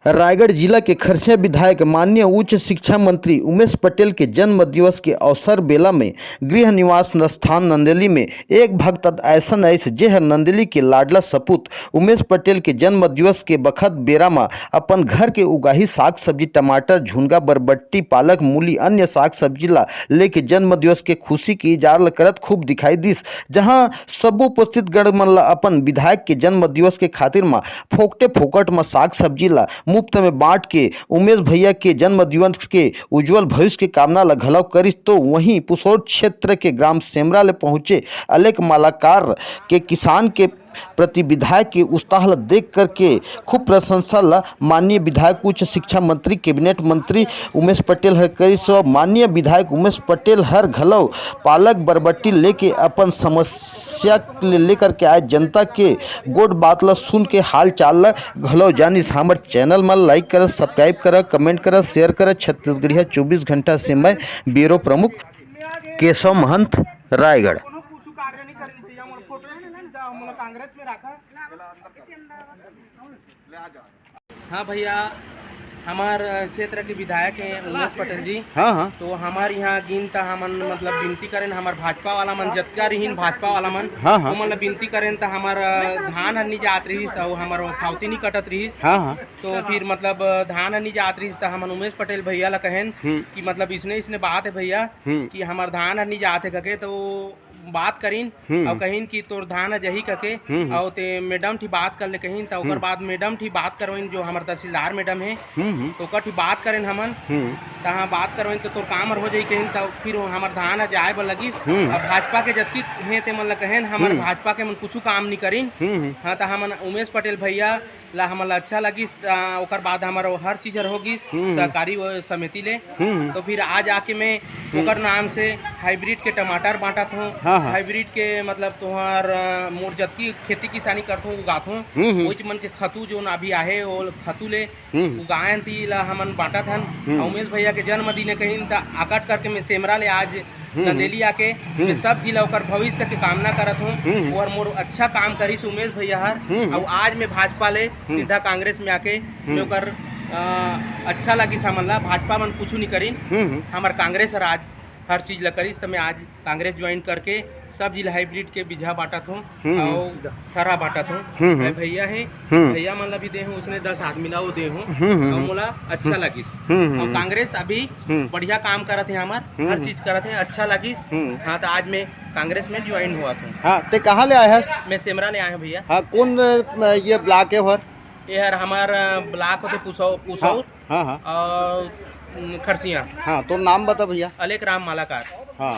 रायगढ़ जिला के खरसिया विधायक माननीय उच्च शिक्षा मंत्री उमेश पटेल के जन्म दिवस के अवसर बेला में गृह निवास स्थान नंदेली में एक भक्त ऐसन ऐस जेह नंदेली के लाडला सपूत उमेश पटेल के जन्म दिवस के बखत बेरा में अपन घर के उगाही साग सब्जी टमाटर झुनगा बरबट्टी पालक मूली अन्य साग सब्जी ला लेके जन्म दिवस के खुशी की इजहार करत खूब दिखाई दिस। जहां सब उपस्थित गण मन ला अपन विधायक के जन्म दिवस के खातिर में फोकटे फोकट में साग सब्जी ला मुफ्त में बांट के उमेश भैया के जन्म दिवस के उज्जवल भविष्य के कामना ला घलव करिस। तो वहीं पुसौर क्षेत्र के ग्राम सेमरा ले पहुंचे अलेक मालाकार के किसान के प्रति विधायक के उत्साह देख करके खूब प्रशंसा ला माननीय विधायक उच्च शिक्षा मंत्री कैबिनेट मंत्री उमेश पटेल हर करी। सो माननीय विधायक उमेश पटेल हर घलव पालक बरबट्टी लेके अपन समस्या लेकर के आए जनता के गोड बात ला सुन के हाल चाल ला घलव जानिस। हमर चैनल में लाइक कर सब्सक्राइब कर कमेंट कर शेयर कर। छत्तीसगढ़िया 24 घंटा से मैं ब्यूरो प्रमुख केशव महंत रायगढ़। हाँ भैया, हमार क्षेत्र के विधायक हैं उमेश पटेल जी। हाँ। तो हमार यहाँ गिनता हमन मतलब विनती करें हमार भाजपा वाला मन जतका रहीन भाजपा वाला मन हाँ। तो मतलब विनती करें तो हमार धान हन्नी जात रहीस और हमार फावती नहीं कटत रहीस। हाँ। तो फिर मतलब धान हन्नी जात रहीस तो हमन उमेश पटेल भैया ला कहें कि मतलब इसने बात है भैया कि हमार धान हन्नी जात है कके तो बात करीन और कहीन कि तोर धान जही कके और ते मैडम ठी बात कर ले कहीन तो ओकर बाद मैडम ठी बात करवाइन जो हमार तहसीलदार मैडम है तो ओकर ठी बात करें हमन तहाँ बात करवाइन तो तोर काम हो जाई कहीन तो फिर हमार धान जाए बर लगिस। और भाजपा के जत्ती है ते मन ला कहेन हमार भाजपा के मन कुछ काम नहीं करीन। हाँ तो हमन उमेश पटेल भैया ला हमला अच्छा लगिस। ओकर बाद हमार हर चीज होगिस सहकारी समिति ले। तो फिर आज आके मैं ओकर नाम से हाइब्रिड के टमाटर बांटत हूँ। हाइब्रिड के मतलब तुहार मोर जत्ती खेती किसानी करत हूँ उगात हूँ वही मन के खतु जो अभी आहे वो खतु ले उगायन ती ला हमन बांटत हन। उमेश भैया के जन्मदिन कहीं त आकट करके मैं सेमरा ले आज नंदेली आके मैं सब जिला ओकर भविष्य के कामना करत हूँ और मोर अच्छा काम करिस उमेश भैया हर। और आज मैं भाजपा ले सीधा कांग्रेस में आके मैं ओकर अच्छा लगिस। हमन ला भाजपा मन कुछ नहीं करीन हमार कांग्रेस हर आज हर चीज ला करिस। तो मैं आज कांग्रेस ज्वाइन करके सब जिला हाइब्रिड के बीजा बांटत हूँ और थरा बांटत हूँ। भैया है भैया मन ला भी दे हूँ उसने 10 आदमी ला दे हूँ और मोला अच्छा लगिस। और कांग्रेस अभी बढ़िया काम करत है हमार हर चीज करत है अच्छा लगिस। हाँ तो आज मैं कांग्रेस में ज्वाइन हुआ था। हाँ ते कहाँ ले आया है? मैं सेमरा ले आया हूँ भैया। हाँ कौन ये ब्लॉक है भर? ये हर हमार ब्लॉक होते पुसौर और खरसिया। हाँ तो नाम बता भैया। अलेक राम मालाकार। हाँ